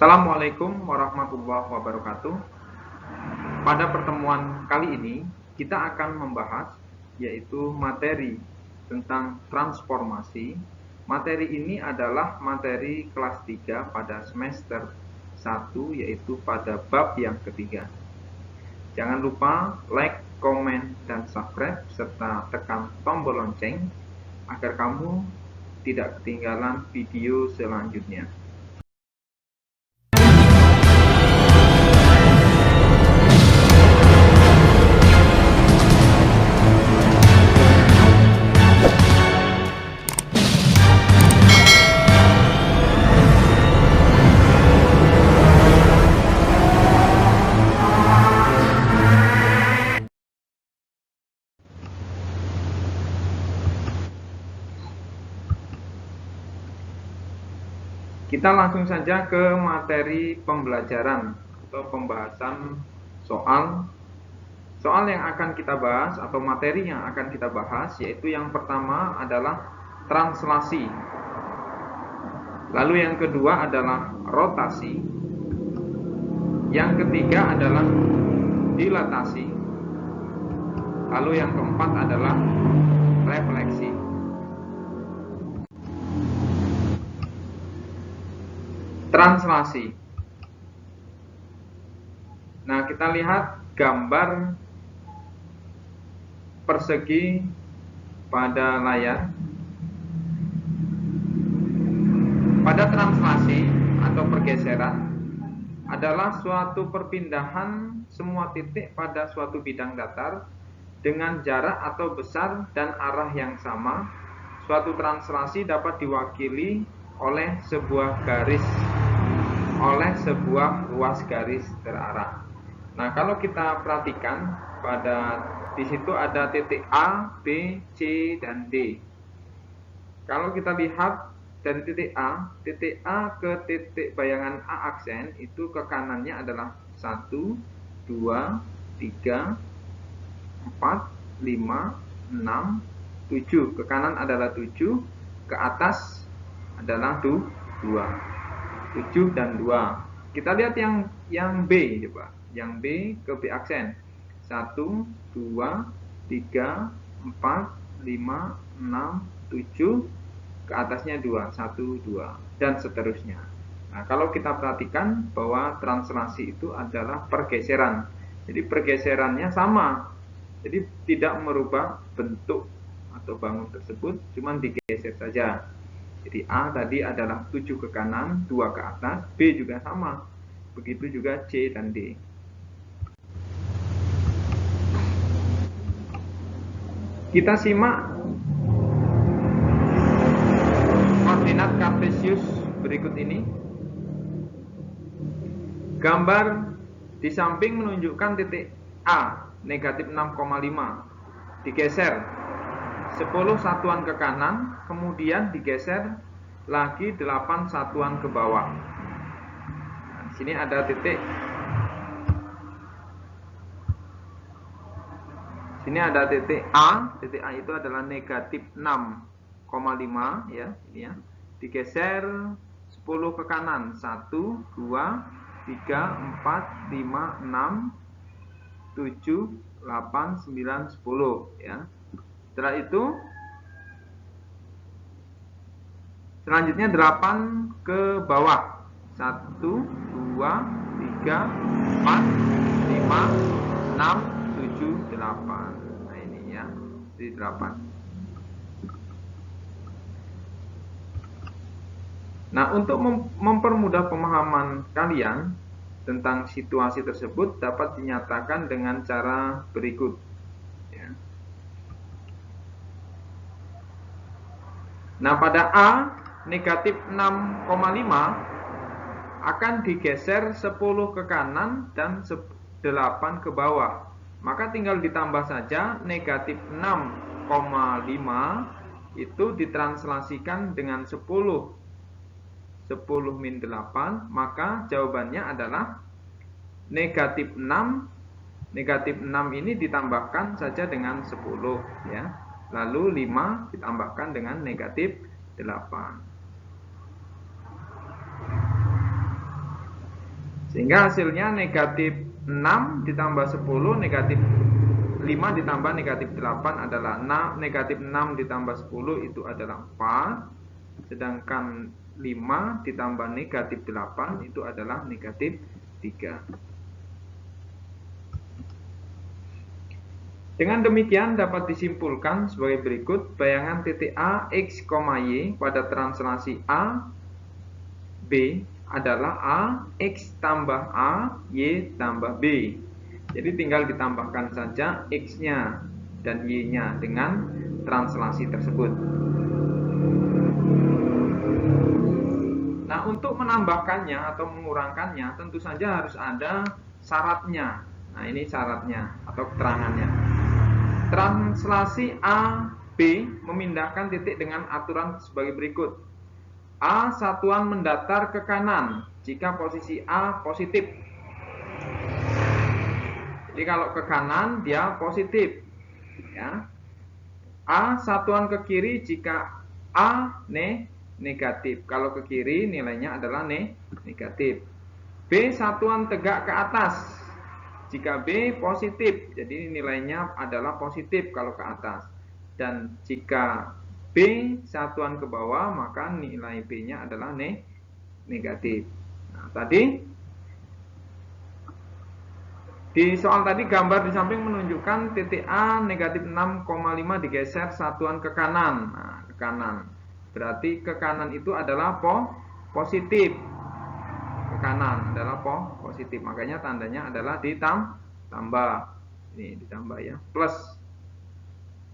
Assalamualaikum warahmatullahi wabarakatuh. Pada pertemuan kali ini kita akan membahas yaitu materi tentang transformasi. Materi ini adalah materi kelas 3 pada semester 1 yaitu pada bab yang ketiga. Jangan lupa like, komen, dan subscribe serta tekan tombol lonceng agar kamu tidak ketinggalan video selanjutnya. Kita langsung saja ke materi pembelajaran atau pembahasan soal yang akan kita bahas atau materi yang akan kita bahas, yaitu yang pertama adalah translasi. Lalu yang kedua adalah rotasi. Yang ketiga adalah dilatasi. Lalu yang keempat adalah refleksi. Translasi. Nah, kita lihat gambar persegi pada layar. Pada translasi atau pergeseran adalah suatu perpindahan semua titik pada suatu bidang datar dengan jarak atau besar dan arah yang sama. Suatu translasi dapat diwakili oleh sebuah ruas garis terarah. Nah, kalau kita perhatikan di situ ada titik A, B, C, dan D. Kalau kita lihat dari titik A ke titik bayangan A aksen itu ke kanannya adalah 1, 2, 3, 4, 5, 6, 7. Ke kanan adalah 7, ke atas adalah 2. 7 dan 2. Kita lihat yang B coba. Yang B ke B aksen. 1, 2, 3, 4, 5, 6, 7. Ke atasnya 2, 1, 2 dan seterusnya. Nah, kalau kita perhatikan bahwa translasi itu adalah pergeseran. Jadi pergeserannya sama. Jadi tidak merubah bentuk atau bangun tersebut, cuma digeser saja. Jadi A tadi adalah 7 ke kanan, 2 ke atas, B juga sama. Begitu juga C dan D. Kita simak koordinat kartesius berikut ini. Gambar di samping menunjukkan titik A, negatif 6,5. Digeser 10 satuan ke kanan, kemudian digeser lagi 8 satuan ke bawah. Nah, di sini ada titik. Sini ada titik A. Titik A itu adalah negatif 6,5 ya, ini ya. Digeser 10 ke kanan. 1, 2, 3, 4, 5, 6, 7, 8, 9, 10 ya. Setelah itu selanjutnya 8 ke bawah. 1, 2, 3, 4, 5, 6, 7, 8. Nah, ini ya, di 8. Nah, untuk mempermudah pemahaman kalian tentang situasi tersebut dapat dinyatakan dengan cara berikut. Ya. Nah, pada A negatif 6,5 akan digeser 10 ke kanan dan 8 ke bawah. Maka tinggal ditambah saja negatif 6,5 itu ditranslasikan dengan 10 min 8, maka jawabannya adalah negatif 6. Negatif 6 ini ditambahkan saja dengan 10 ya. Lalu 5 ditambahkan dengan negatif 8. Sehingga hasilnya negatif 6 ditambah 10, negatif 5 ditambah negatif 8 adalah 6, negatif 6 ditambah 10 itu adalah 4, sedangkan 5 ditambah negatif 8 itu adalah negatif 3. Dengan demikian dapat disimpulkan sebagai berikut, bayangan titik A, X, Y pada translasi A, B adalah A, X tambah A, Y tambah B. Jadi tinggal ditambahkan saja X-nya dan Y-nya dengan translasi tersebut. Nah, untuk menambahkannya atau mengurangkannya tentu saja harus ada syaratnya. Nah, ini syaratnya atau keterangannya. Translasi A, B memindahkan titik dengan aturan sebagai berikut. A satuan mendatar ke kanan jika posisi A positif. Jadi kalau ke kanan dia positif, ya. A satuan ke kiri jika A negatif. Kalau ke kiri nilainya adalah negatif. B satuan tegak ke atas jika B positif. Jadi nilainya adalah positif kalau ke atas. Dan jika B satuan ke bawah maka nilai B-nya adalah negatif. Nah, tadi di soal tadi gambar di samping menunjukkan titik A negatif 6,5 digeser satuan ke kanan. Nah, ke kanan. Berarti ke kanan itu adalah positif. Ke kanan adalah positif. Makanya tandanya adalah ditambah. Ini ditambah ya. Plus.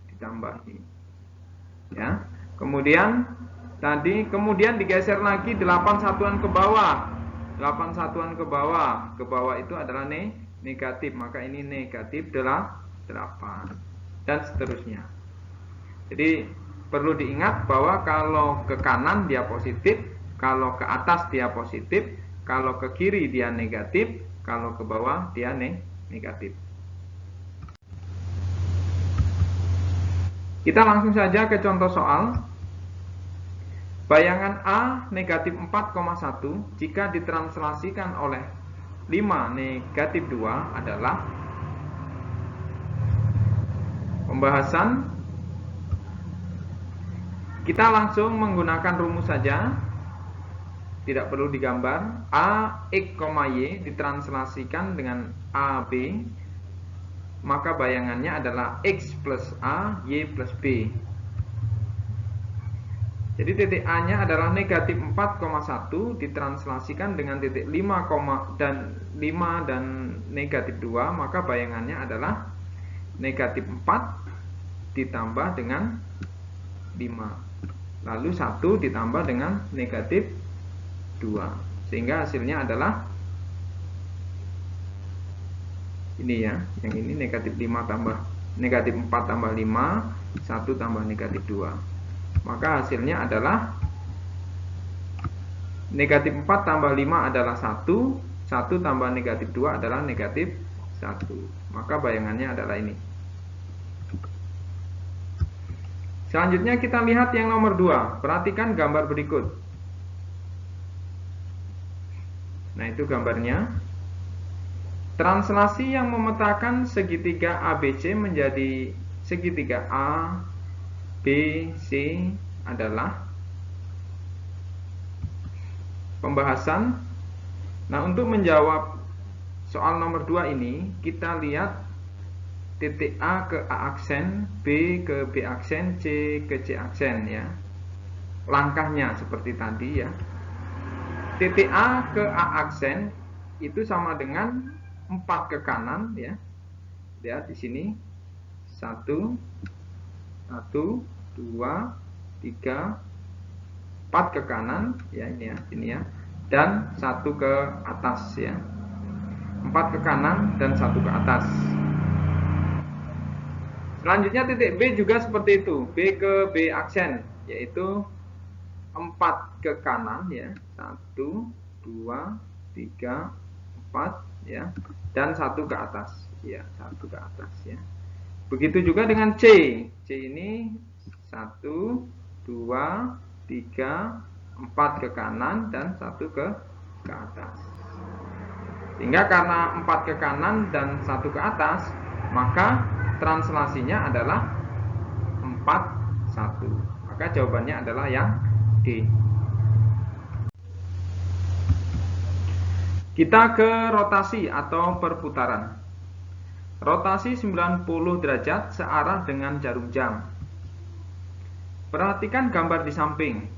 Ditambah ini. Ya. Kemudian kemudian digeser lagi 8 satuan ke bawah. 8 satuan ke bawah. Ke bawah itu adalah negatif, maka ini negatif 8 dan seterusnya. Jadi perlu diingat bahwa kalau ke kanan dia positif, kalau ke atas dia positif, kalau ke kiri dia negatif, kalau ke bawah dia negatif. Kita langsung saja ke contoh soal. Bayangan A negatif 4,1 jika ditranslasikan oleh 5 negatif 2 adalah pembahasan. Kita langsung menggunakan rumus saja, tidak perlu digambar. A, X, Y ditranslasikan dengan AB, maka bayangannya adalah X plus A, Y plus B. Jadi titik A-nya adalah negatif 4,1 ditranslasikan dengan titik 5 dan negatif 2, maka bayangannya adalah negatif 4 ditambah dengan 5. Lalu 1 ditambah dengan negatif 2. Sehingga hasilnya adalah ini ya, yang ini negatif 5 tambah negatif 4 tambah 5, 1 tambah negatif 2. Maka hasilnya adalah negatif 4 tambah 5 adalah 1, 1 tambah negatif 2 adalah negatif 1. Maka bayangannya adalah ini. Selanjutnya kita lihat yang nomor 2. Perhatikan gambar berikut. Nah, itu gambarnya. Translasi yang memetakan segitiga ABC menjadi segitiga A, B, C adalah pembahasan. Nah, untuk menjawab soal nomor 2 ini, kita lihat titik A ke A aksen, B ke B aksen, C ke C aksen ya. Langkahnya seperti tadi ya. Titik A ke A aksen itu sama dengan 4 ke kanan ya. Lihat di sini. 1 2, 3, 4 ke kanan ya, ini ya, dan 1 ke atas ya. 4 ke kanan dan 1 ke atas. Selanjutnya titik B juga seperti itu, B ke B aksen, yaitu 4 ke kanan ya, 1 2 3 4 ya, dan 1 ke atas ya, 1 ke atas ya. Begitu juga dengan C. C ini 1, 2, 3, 4 ke kanan dan 1 ke atas. Sehingga karena 4 ke kanan dan 1 ke atas, maka translasinya adalah 4, 1. Maka jawabannya adalah yang D. Kita ke rotasi atau perputaran. Rotasi 90 derajat searah dengan jarum jam. Perhatikan gambar di samping.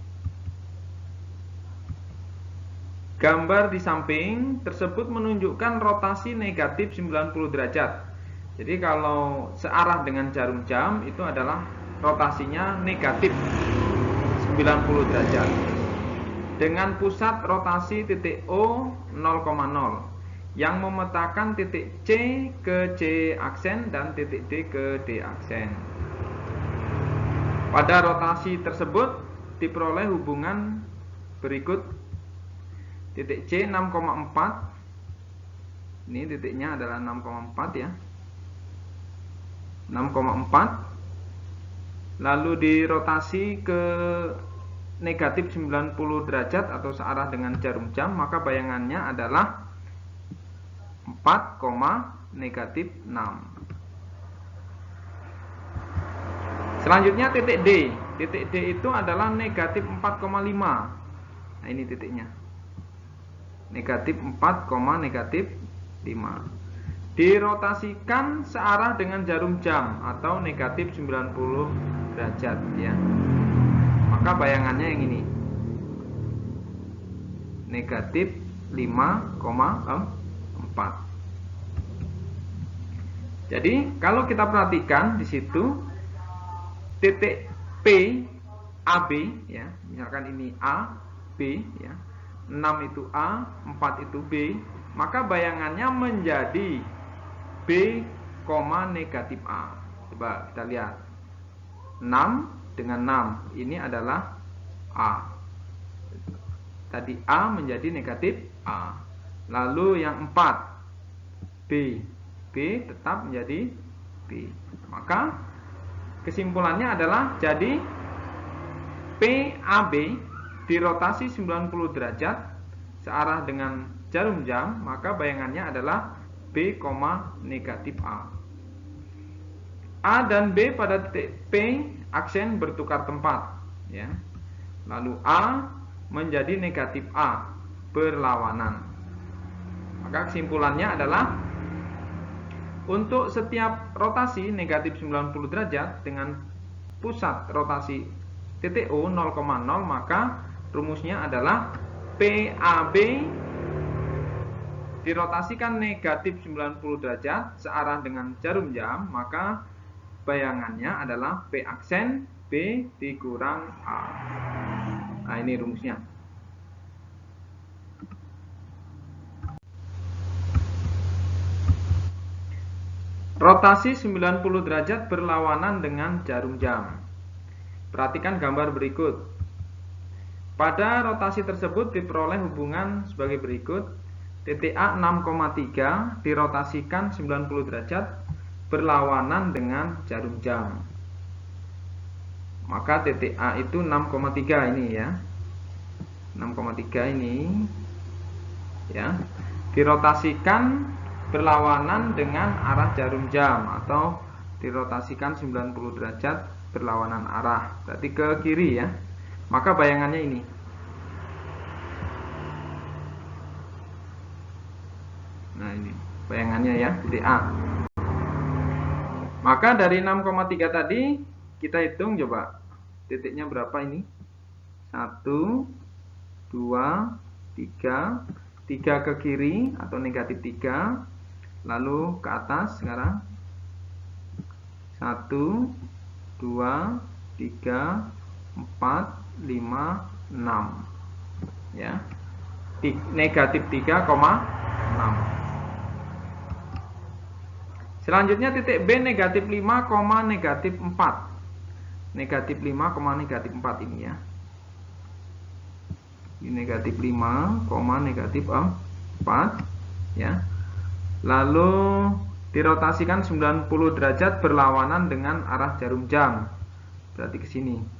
Gambar di samping tersebut menunjukkan rotasi negatif 90 derajat. Jadi kalau searah dengan jarum jam itu adalah rotasinya negatif 90 derajat. Dengan pusat rotasi titik O 0,0 yang memetakan titik C ke C aksen dan titik D ke D aksen. Pada rotasi tersebut diperoleh hubungan berikut. Titik C 6,4. Ini titiknya adalah 6,4 ya. 6,4. Lalu dirotasi ke negatif 90 derajat atau searah dengan jarum jam, maka bayangannya adalah 4, negatif 6. Selanjutnya titik D. Titik D itu adalah negatif 4,5. Nah ini titiknya. Negatif 4, negatif 5. Dirotasikan searah dengan jarum jam atau negatif 90 derajat ya. Maka bayangannya yang ini. Negatif 5,4. Jadi kalau kita perhatikan di situ titik P AB ya, misalkan ini A, B ya. 6 itu A, 4 itu B, maka bayangannya menjadi B, negatif A. Coba kita lihat. 6 dengan 6, ini adalah A. Tadi A menjadi negatif A. Lalu yang 4, B. B tetap menjadi B. Maka kesimpulannya adalah jadi PAB dirotasi 90 derajat searah dengan jarum jam, maka bayangannya adalah B, negatif A. A dan B pada titik P aksen bertukar tempat ya. Lalu A menjadi negatif A, berlawanan. Maka kesimpulannya adalah untuk setiap rotasi negatif 90 derajat dengan pusat rotasi titik O 0,0, maka rumusnya adalah PAB dirotasikan negatif 90 derajat searah dengan jarum jam, maka bayangannya adalah P aksen B dikurang A. Nah ini rumusnya. Rotasi 90 derajat berlawanan dengan jarum jam. Perhatikan gambar berikut. Pada rotasi tersebut diperoleh hubungan sebagai berikut. Titik A 6,3 dirotasikan 90 derajat berlawanan dengan jarum jam. Maka titik A itu 6,3 ini ya. 6,3 ini ya. Dirotasikan berlawanan dengan arah jarum jam atau dirotasikan 90 derajat berlawanan arah. Berarti ke kiri ya. Maka bayangannya ini. Nah ini bayangannya ya, titik A. Maka dari 6,3 tadi kita hitung coba. Titiknya berapa ini? 1, 2, 3. 3 ke kiri atau negatif 3. Lalu ke atas sekarang. 1, 2, 3, 4, 5, 6 ya. Negatif 3,6. Selanjutnya titik B negatif 5, negatif 4. Negatif 5, negatif 4 ini ya. Ini negatif 5, negatif 4 ya. Lalu dirotasikan 90 derajat berlawanan dengan arah jarum jam. Berarti ke sini.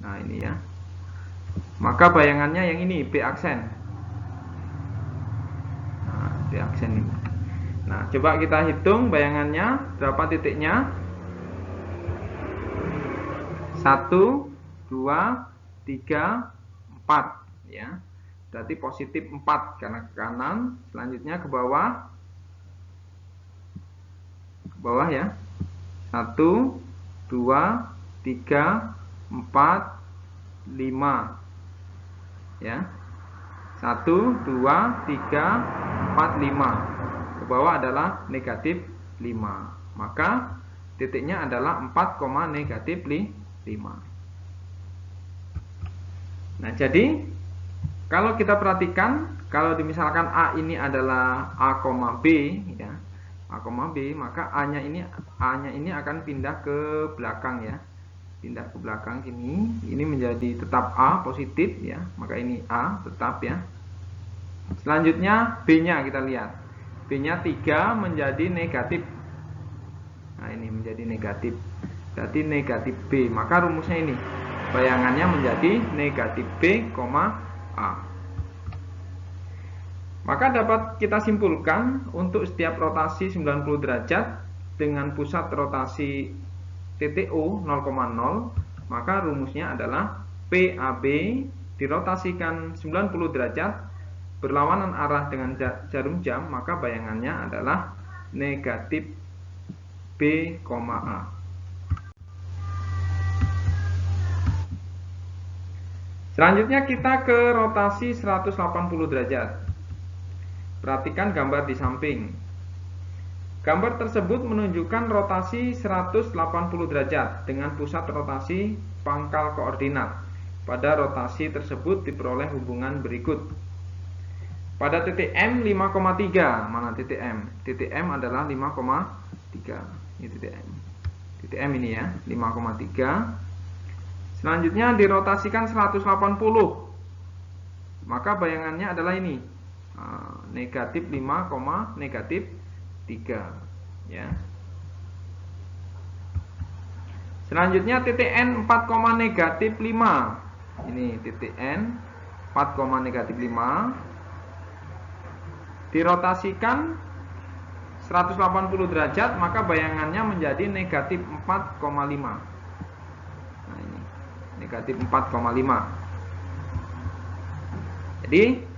Nah, ini ya. Maka bayangannya yang ini B aksen. titik aksen ini. Nah, coba kita hitung bayangannya berapa titiknya. 1, 2, 3, 4 ya. Berarti positif 4 karena ke kanan, selanjutnya ke bawah. Ke bawah ya. 1, 2, 3, 4, 5 ya. 1, 2, 3, 4, 5. Ke bawah adalah negatif 5. Maka titiknya adalah 4, negatif 5. Nah, jadi kalau kita perhatikan, kalau misalkan A ini adalah A, B ya. A, B, maka A-nya ini akan pindah ke belakang ya. Pindah ke belakang sini, ini menjadi tetap A positif ya. Maka ini A tetap ya. Selanjutnya B-nya kita lihat. B-nya 3 menjadi negatif. Nah, ini menjadi negatif. Berarti negatif B. Maka rumusnya ini. Bayangannya menjadi negatif B, A. Maka dapat kita simpulkan untuk setiap rotasi 90 derajat dengan pusat rotasi titik O 0,0, maka rumusnya adalah PAB dirotasikan 90 derajat berlawanan arah dengan jarum jam, maka bayangannya adalah negatif B, A. Selanjutnya kita ke rotasi 180 derajat. Perhatikan gambar di samping. Gambar tersebut menunjukkan rotasi 180 derajat dengan pusat rotasi pangkal koordinat. Pada rotasi tersebut diperoleh hubungan berikut. Pada titik M 5,3. Mana titik M? Titik M adalah 5,3. Ini titik M. Titik M ini ya, 5,3. Selanjutnya dirotasikan 180. Maka bayangannya adalah ini. Negatif 5, negatif 3 ya. Selanjutnya titik N 4, negatif 5. Ini titik N 4, negatif 5. Dirotasikan 180 derajat, maka bayangannya menjadi negatif 4,5. Nah, ini negatif 4,5. Jadi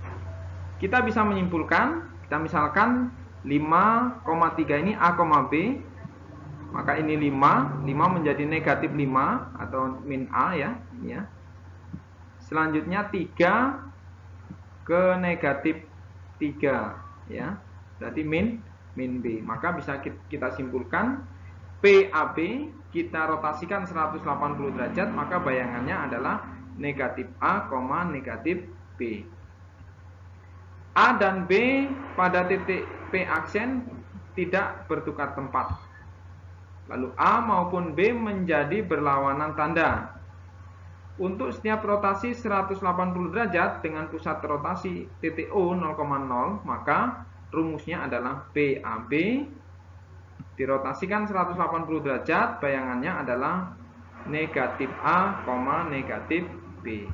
kita bisa menyimpulkan, kita misalkan 5,3 ini A, B, maka ini 5 menjadi negatif 5 atau min A ya, ya. Selanjutnya 3 ke negatif 3 ya, berarti min B. Maka bisa kita simpulkan PAB kita rotasikan 180 derajat, maka bayangannya adalah negatif A, negatif B. A dan B pada titik P aksen tidak bertukar tempat. Lalu A maupun B menjadi berlawanan tanda. Untuk setiap rotasi 180 derajat dengan pusat rotasi titik O 0,0, maka rumusnya adalah PAB dirotasikan 180 derajat, bayangannya adalah negatif A, negatif B.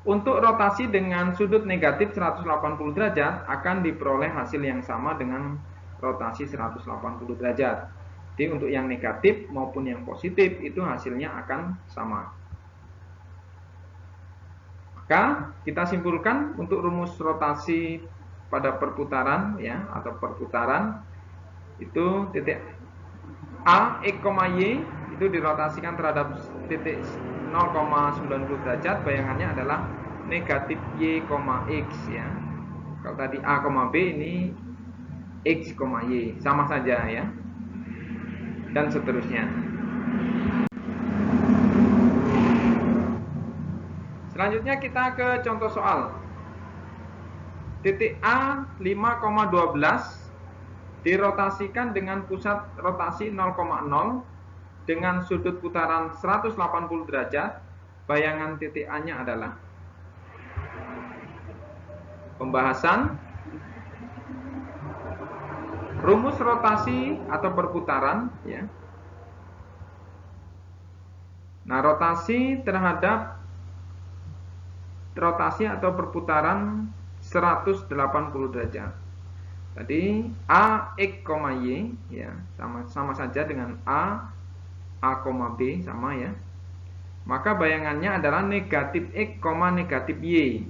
Untuk rotasi dengan sudut negatif 180 derajat akan diperoleh hasil yang sama dengan rotasi 180 derajat. Jadi untuk yang negatif maupun yang positif itu hasilnya akan sama. Maka kita simpulkan untuk rumus rotasi pada perputaran ya, atau perputaran itu titik A, X, Y itu dirotasikan terhadap titik 0,90 derajat, bayangannya adalah negatif Y, X ya. Kalau tadi A, B ini X, Y sama saja ya. Dan seterusnya. Selanjutnya kita ke contoh soal. Titik A 5,12 dirotasikan dengan pusat rotasi 0,0 dengan sudut putaran 180 derajat. Bayangan titik A-nya adalah pembahasan rumus rotasi atau perputaran ya. Nah, rotasi terhadap rotasi atau perputaran 180 derajat. Tadi A X, Y ya, sama saja dengan A B sama ya. Maka bayangannya adalah negatif X, negatif Y.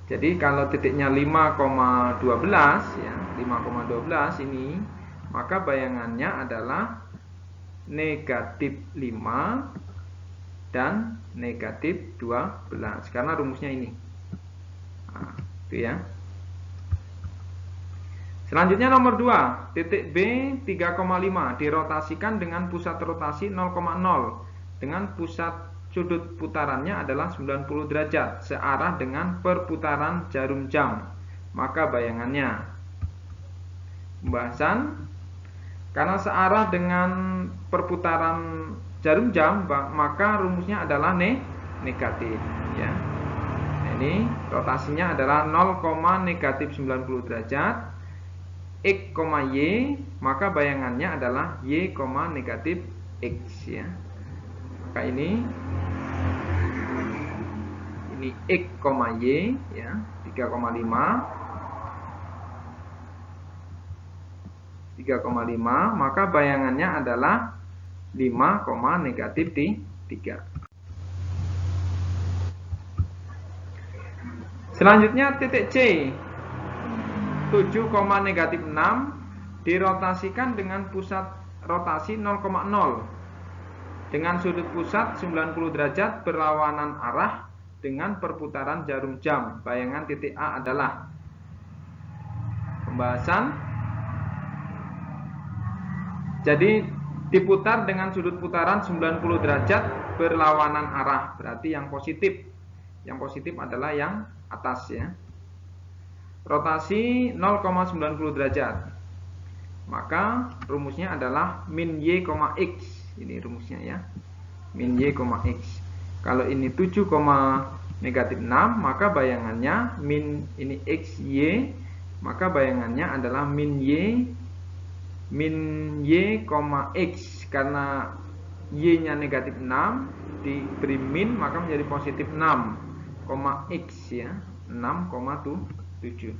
Jadi kalau titiknya 5,12 ya, 5,12 ini, maka bayangannya adalah negatif 5 dan negatif 12 karena rumusnya ini. Nah, itu ya. Selanjutnya nomor 2, titik B 3,5 dirotasikan dengan pusat rotasi 0,0 dengan pusat sudut putarannya adalah 90 derajat searah dengan perputaran jarum jam. Maka bayangannya, pembahasan, karena searah dengan perputaran jarum jam, maka rumusnya adalah negatif ya. Nah, ini rotasinya adalah 0, negatif 90 derajat X, Y, maka bayangannya adalah Y, negatif X ya. Maka ini X, Y ya, 3,5, maka bayangannya adalah 5, negatif 3. Selanjutnya titik C 7, negatif 6 dirotasikan dengan pusat rotasi 0,0 dengan sudut pusat 90 derajat berlawanan arah dengan perputaran jarum jam. Bayangan titik A adalah, pembahasan, jadi diputar dengan sudut putaran 90 derajat berlawanan arah, berarti yang positif. Yang positif adalah yang atas ya. Rotasi 0,90 derajat. Maka rumusnya adalah min Y, X. Ini rumusnya ya. Min Y, X. Kalau ini 7, negatif 6, maka bayangannya min ini X, Y, maka bayangannya adalah min Y, X. Karena Y-nya negatif 6 diberi min, maka menjadi positif 6, X ya, 6,7.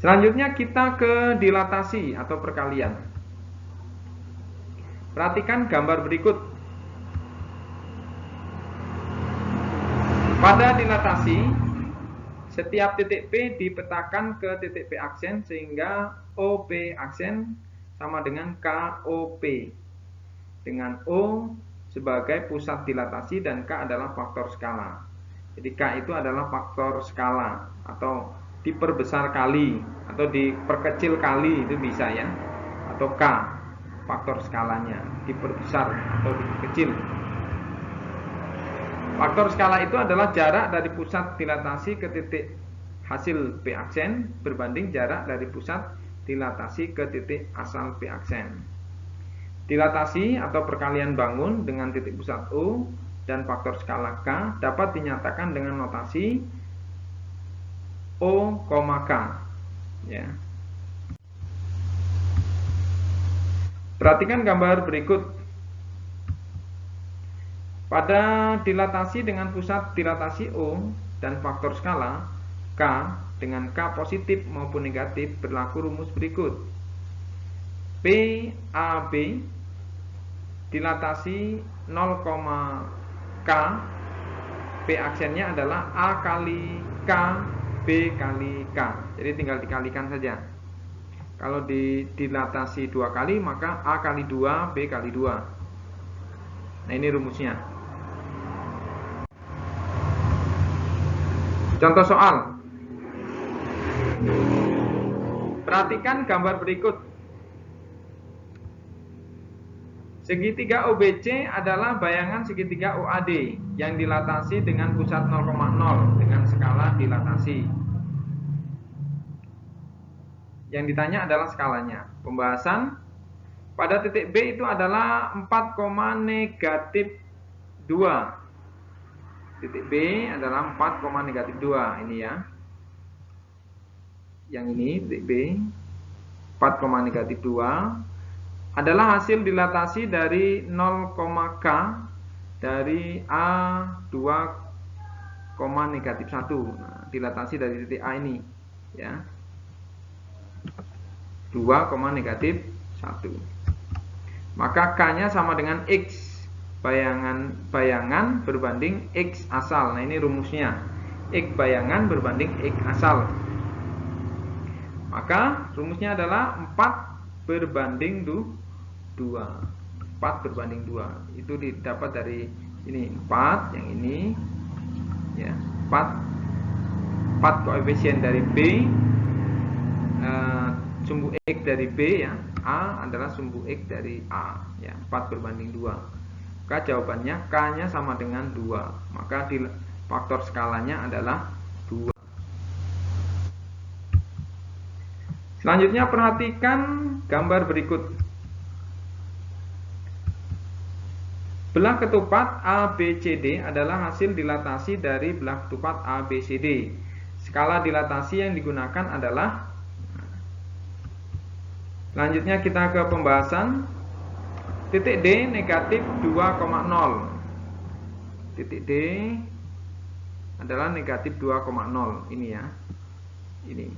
Selanjutnya kita ke dilatasi atau perkalian. Perhatikan gambar berikut. Pada dilatasi, setiap titik P dipetakan ke titik P aksen sehingga OP aksen sama dengan KOP. Dengan O sebagai pusat dilatasi dan K adalah faktor skala. Jadi K itu adalah faktor skala atau diperbesar kali atau diperkecil kali, itu bisa ya. Atau K faktor skalanya diperbesar atau diperkecil. Faktor skala itu adalah jarak dari pusat dilatasi ke titik hasil P aksen berbanding jarak dari pusat dilatasi ke titik asal P aksen. Dilatasi atau perkalian bangun dengan titik pusat O dan faktor skala K dapat dinyatakan dengan notasi O, K ya. Perhatikan gambar berikut. Pada dilatasi dengan pusat dilatasi O dan faktor skala K dengan K positif maupun negatif berlaku rumus berikut. PAB dilatasi 0, K, P aksennya adalah A kali K, B kali K. Jadi tinggal dikalikan saja. Kalau dilatasi 2 kali, maka A kali 2, B kali 2. Nah, ini rumusnya. Contoh soal. Perhatikan gambar berikut. Segitiga OBC adalah bayangan segitiga OAD yang dilatasi dengan pusat 0,0 dengan skala dilatasi. Yang ditanya adalah skalanya. Pembahasan pada titik B itu adalah 4, negatif 2. Titik B adalah 4, negatif 2. Ini ya. Yang ini titik B 4, negatif 2 adalah hasil dilatasi dari 0, K dari A 2, negatif 1. Nah, dilatasi dari titik A ini ya. 2, negatif 1. Maka K-nya sama dengan X. Bayangan berbanding X asal. Nah, ini rumusnya. X bayangan berbanding X asal. Maka rumusnya adalah 4 berbanding 2. 4 berbanding 2. Itu didapat dari ini 4, yang ini ya. 4 koefisien dari B, sumbu X dari B ya. A adalah sumbu X dari A ya. 4 berbanding 2. Maka jawabannya K-nya sama dengan 2. Maka di faktor skalanya adalah 2. Selanjutnya perhatikan gambar berikut. Belah ketupat ABCD adalah hasil dilatasi dari belah ketupat ABCD. Skala dilatasi yang digunakan adalah, selanjutnya kita ke pembahasan. Titik D negatif 2,0. Titik D adalah negatif 2,0. Ini ya. Ini.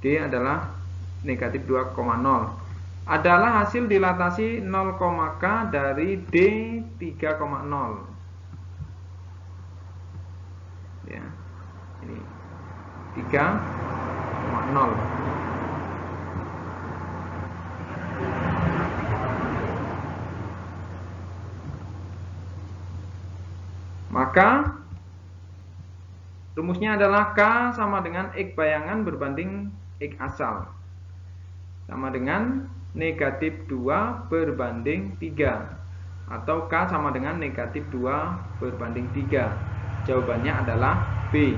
D adalah negatif 2,0. Adalah hasil dilatasi 0, K dari D 3,0. Ya. Ini 3,0. Maka rumusnya adalah K sama dengan X bayangan berbanding X asal. Sama dengan negatif 2 berbanding 3. Atau K sama dengan negatif 2 berbanding 3. Jawabannya adalah B.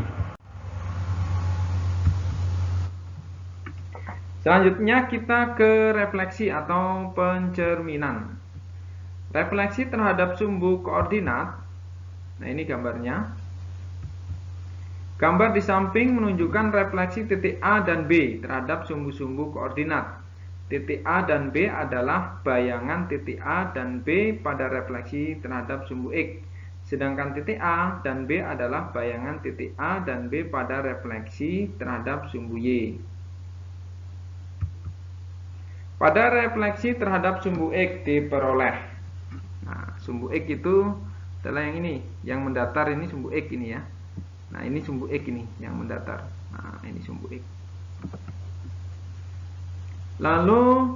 Selanjutnya kita ke refleksi atau pencerminan. Refleksi terhadap sumbu koordinat. Nah, ini gambarnya. Gambar di samping menunjukkan refleksi titik A dan B terhadap sumbu-sumbu koordinat. Titik A dan B adalah bayangan titik A dan B pada refleksi terhadap sumbu X. Sedangkan titik A dan B adalah bayangan titik A dan B pada refleksi terhadap sumbu Y. Pada refleksi terhadap sumbu X diperoleh. Nah, sumbu X itu adalah yang ini, yang mendatar ini sumbu X ini ya. Nah, ini sumbu X ini yang mendatar. Nah, ini sumbu X. Lalu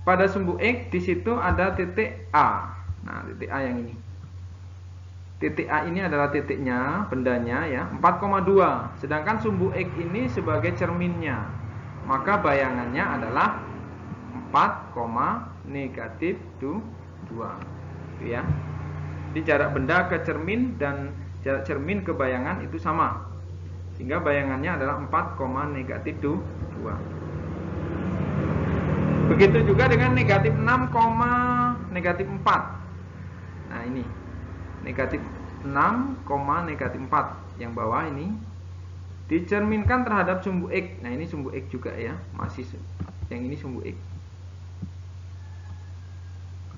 pada sumbu X di situ ada titik A. Nah, titik A yang ini. Titik A ini adalah titiknya, bendanya ya, 4,2. Sedangkan sumbu X ini sebagai cerminnya. Maka bayangannya adalah 4, negatif 2. Ya. Di jarak benda ke cermin dan jarak cermin ke bayangan itu sama. Sehingga bayangannya adalah 4, negatif 2. Begitu juga dengan negatif 6, negatif 4. Nah, ini negatif 6, negatif 4 yang bawah ini dicerminkan terhadap sumbu X. Nah, ini sumbu X juga ya, masih yang ini sumbu X.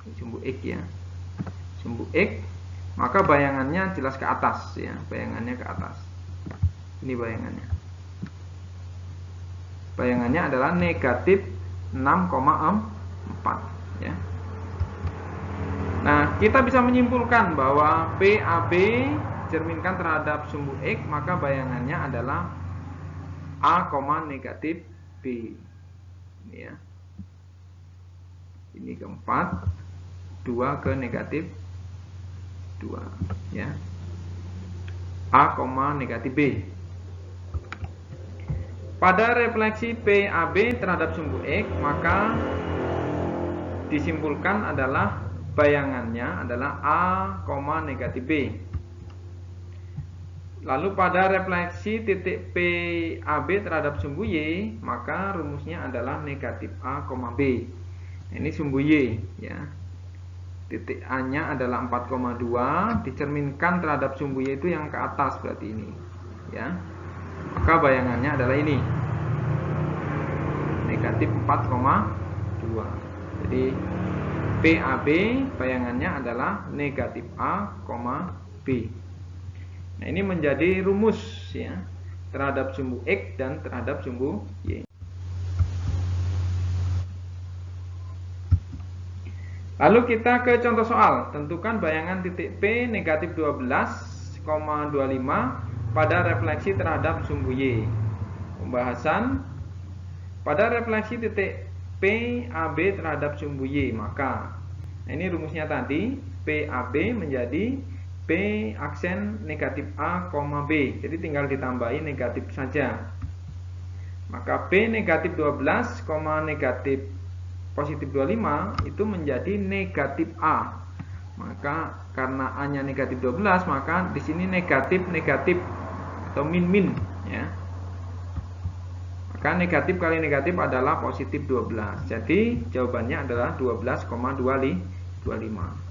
Ini sumbu X ya. Sumbu X, maka bayangannya jelas ke atas ya, bayangannya ke atas. Ini bayangannya. Bayangannya adalah negatif 6,4 ya. Nah, kita bisa menyimpulkan bahwa PAB cerminkan terhadap sumbu X, maka bayangannya adalah A, negatif B. Ini ya. Ini keempat, 2 ke negatif 2 ya. A, negatif B. Pada refleksi PAB terhadap sumbu X, maka disimpulkan adalah bayangannya adalah A, negatif B. Lalu pada refleksi titik PAB terhadap sumbu Y, maka rumusnya adalah negatif A, B. Ini sumbu Y ya. Titik A-nya adalah 4,2, dicerminkan terhadap sumbu Y itu yang ke atas berarti ini ya. Maka bayangannya adalah ini. Negatif 4,2. Jadi PAB bayangannya adalah negatif A, B. Nah, ini menjadi rumus ya terhadap sumbu X dan terhadap sumbu Y. Lalu kita ke contoh soal. Tentukan bayangan titik P negatif 12,25 pada refleksi terhadap sumbu Y. Pembahasan pada refleksi titik PAB terhadap sumbu Y, maka nah ini rumusnya tadi, PAB menjadi P aksen negatif A, B. Jadi tinggal ditambahi negatif saja. Maka P negatif 12, negatif positif 25 itu menjadi negatif A. Maka karena A-nya negatif 12, maka di sini negatif atau min ya. Maka negatif kali negatif adalah positif 12. Jadi jawabannya adalah 12,25.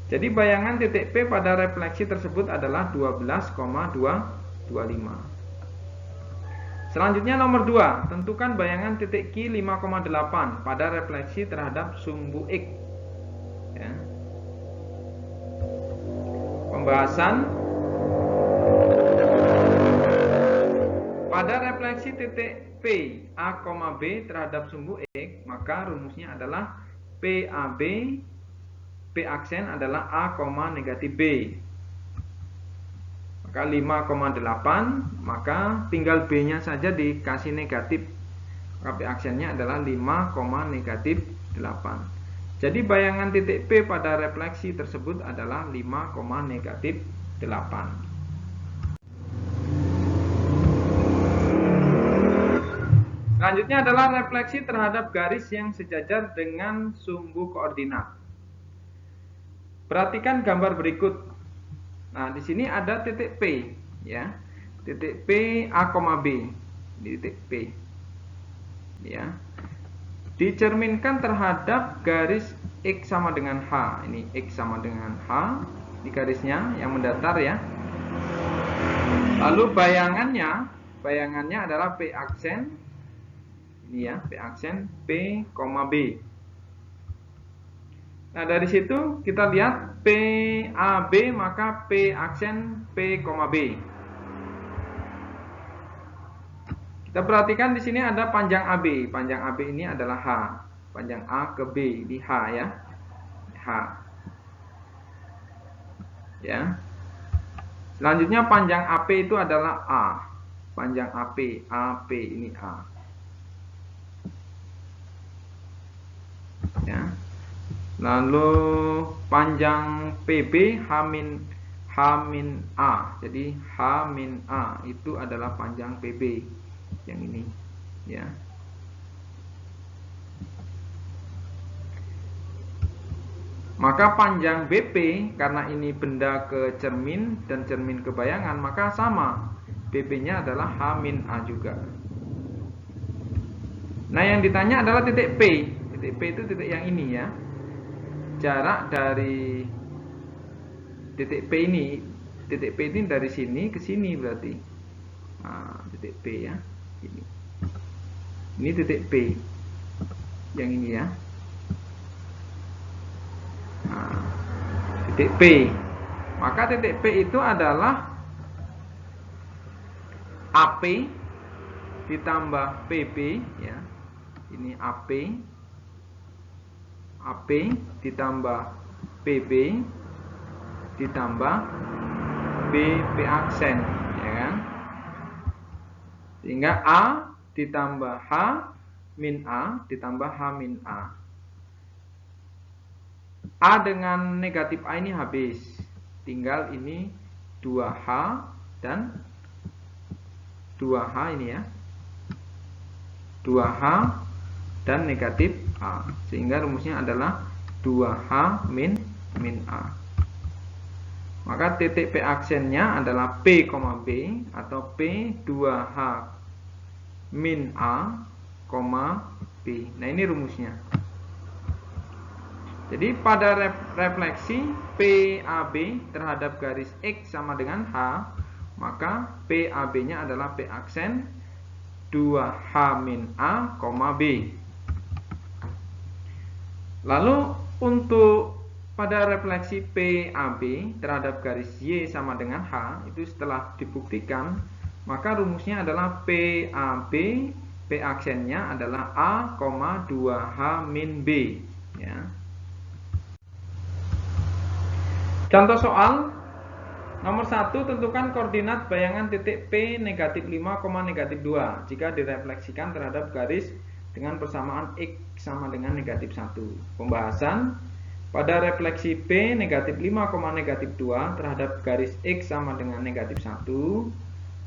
Jadi bayangan titik P pada refleksi tersebut adalah 12,225. Selanjutnya nomor 2, tentukan bayangan titik Q 5,8 pada refleksi terhadap sumbu X. Ya. Pembahasan pada refleksi titik P A, B terhadap sumbu X, maka rumusnya adalah PAB P aksen adalah A, negatif B. Maka 5,8, maka tinggal B-nya saja dikasih negatif. Maka P aksennya adalah 5, negatif 8. Jadi bayangan titik P pada refleksi tersebut adalah 5, negatif 8. Selanjutnya adalah refleksi terhadap garis yang sejajar dengan sumbu koordinat. Perhatikan gambar berikut. Nah, di sini ada titik P, ya. Titik P A, B. Di titik P. Ya. Dicerminkan terhadap garis X sama dengan H. Ini X sama dengan H di garisnya yang mendatar ya. Lalu bayangannya adalah P aksen. Ini ya, P aksen P, B. Nah, dari situ kita lihat PAB maka P aksen P, B. Kita perhatikan di sini ada panjang AB. Panjang AB ini adalah H. Panjang A ke B di H ya. H. Ya. Selanjutnya panjang AP itu adalah A. Panjang AP ini A. Ya. Lalu panjang PB H-A. Jadi H-A itu adalah panjang PB yang ini, ya. Maka panjang BP karena ini benda ke cermin dan cermin ke bayangan, maka sama. BP-nya adalah H-A juga. Nah, yang ditanya adalah titik P. Titik P itu titik yang ini ya. Jarak dari titik P ini dari sini ke sini berarti. Nah, titik P ya. Ini titik P. Yang ini ya. Nah, titik P. Maka titik P itu adalah AP ditambah PB ya. Ini AP ditambah PB ditambah BP aksen ya kan. Sehingga A ditambah H min A ditambah H min A. A dengan negatif A ini habis. Tinggal ini 2H dan 2H ini ya. 2H dan negatif A. Sehingga rumusnya adalah 2H min A. Maka titik P aksennya adalah P, B atau P 2H min A, B. Nah, ini rumusnya. Jadi pada refleksi PAB terhadap garis X sama dengan H, maka PAB-nya adalah P aksen 2H min A, B. Lalu untuk pada refleksi PAB terhadap garis Y sama dengan H, itu setelah dibuktikan, maka rumusnya adalah PAB, P aksennya adalah A, 2H min B. Ya. Contoh soal nomor 1, tentukan koordinat bayangan titik P negatif 5, negatif 2 jika direfleksikan terhadap garis dengan persamaan X sama dengan negatif 1. Pembahasan pada refleksi P negatif 5, negatif 2 terhadap garis X sama dengan negatif 1,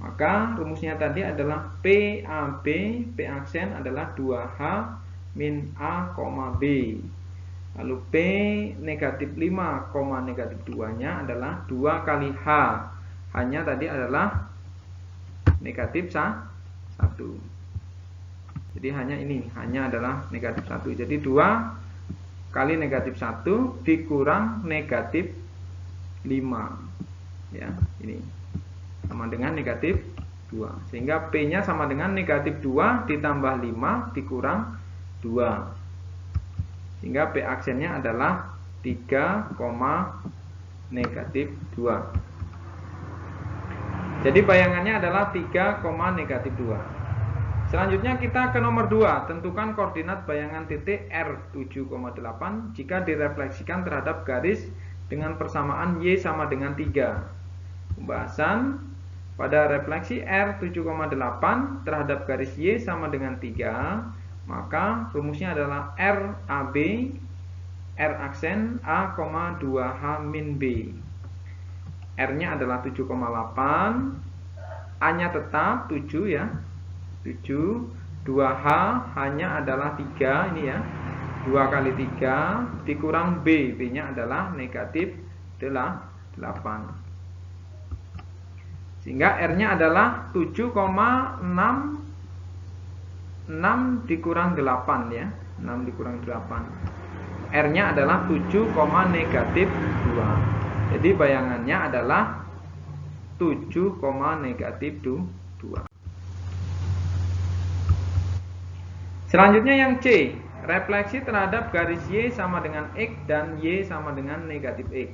maka rumusnya tadi adalah PAB, P aksen adalah 2H min A, B. Lalu P negatif 5, negatif 2 nya adalah 2 kali H. H-nya tadi adalah negatif 1. Jadi hanya ini, hanya adalah negatif 1. Jadi 2 kali negatif 1 dikurang negatif 5. Ya, ini sama dengan negatif 2. Sehingga P-nya sama dengan negatif 2 ditambah 5 dikurang 2. Sehingga P aksennya adalah 3, negatif 2. Jadi bayangannya adalah 3, negatif 2. Selanjutnya kita ke nomor 2. Tentukan koordinat bayangan titik R7,8 jika direfleksikan terhadap garis dengan persamaan Y sama dengan 3. Pembahasan pada refleksi R7,8 terhadap garis Y sama dengan 3, maka rumusnya adalah RAB, R aksen A, 2H min B. R-nya adalah 7,8, A-nya tetap 7 ya, 7, 2H, H-nya adalah 3, ini ya, 2 kali 3 dikurang B, B-nya adalah negatif 8. Sehingga R-nya adalah 7,6 dikurang 8 ya, 6 dikurang 8. R-nya adalah 7, negatif 2. Jadi bayangannya adalah 7, negatif 2. Selanjutnya yang C, refleksi terhadap garis Y sama dengan X dan Y sama dengan negatif X.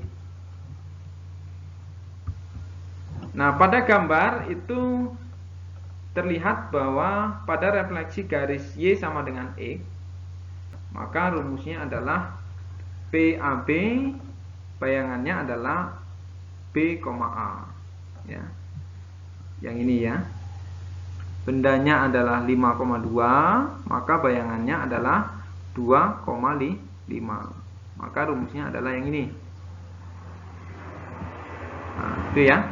Nah, pada gambar itu terlihat bahwa pada refleksi garis Y sama dengan X, maka rumusnya adalah PAB, bayangannya adalah B, A. Ya. Yang ini ya. Bendanya adalah 5,2, maka bayangannya adalah 2,5. Maka rumusnya adalah yang ini. Nah, itu ya.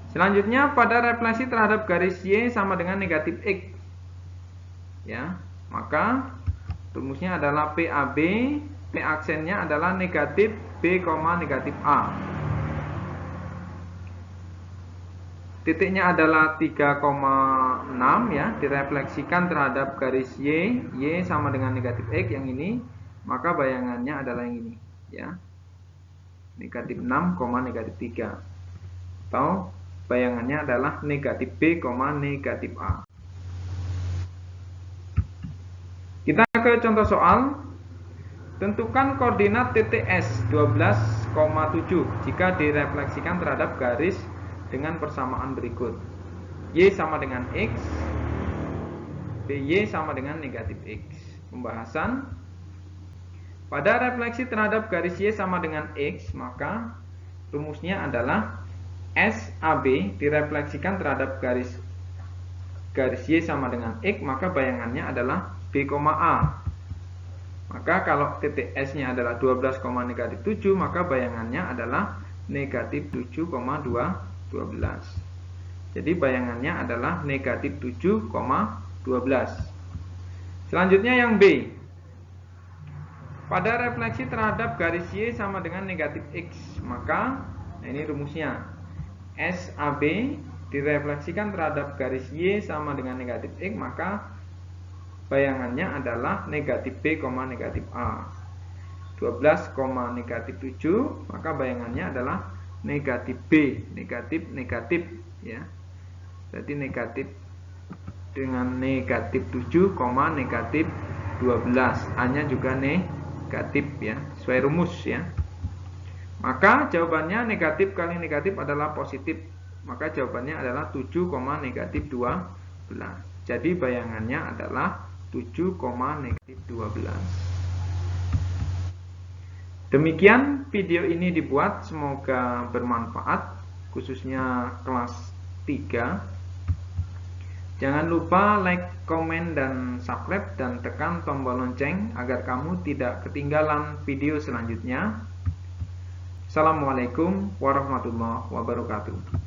Selanjutnya pada refleksi terhadap garis Y sama dengan negatif X. Ya, maka rumusnya adalah PAB, P aksennya adalah negatif B, negatif A. Titiknya adalah 3,6 ya, direfleksikan terhadap garis Y, Y sama dengan negatif X yang ini, maka bayangannya adalah yang ini ya. Negatif 6, negatif 3. Atau bayangannya adalah negatif B, negatif A. Kita ke contoh soal. Tentukan koordinat titik S 12,7 jika direfleksikan terhadap garis dengan persamaan berikut. Y sama dengan X, BY sama dengan negatif X. Pembahasan pada refleksi terhadap garis Y sama dengan X, maka rumusnya adalah SAB direfleksikan terhadap garis Y sama dengan X, maka bayangannya adalah B, A. Maka kalau titik S-nya adalah 12, negatif 7, maka bayangannya adalah negatif 7,12. Jadi bayangannya adalah negatif 7,12. Selanjutnya yang B. Pada refleksi terhadap garis Y sama dengan negatif X, maka ini rumusnya. SAB direfleksikan terhadap garis Y sama dengan negatif X, maka bayangannya adalah negatif B, negatif A. 12, negatif 7, maka bayangannya adalah negatif B, negatif ya. Berarti negatif dengan negatif 7, negatif 12. A-nya juga negatif ya, sesuai rumus ya. Maka jawabannya negatif kali negatif adalah positif. Maka jawabannya adalah 7, negatif 12. Jadi bayangannya adalah 7, negatif 12. Demikian video ini dibuat, semoga bermanfaat khususnya kelas 3. Jangan lupa like, komen, dan subscribe, dan tekan tombol lonceng agar kamu tidak ketinggalan video selanjutnya. Assalamualaikum warahmatullahi wabarakatuh.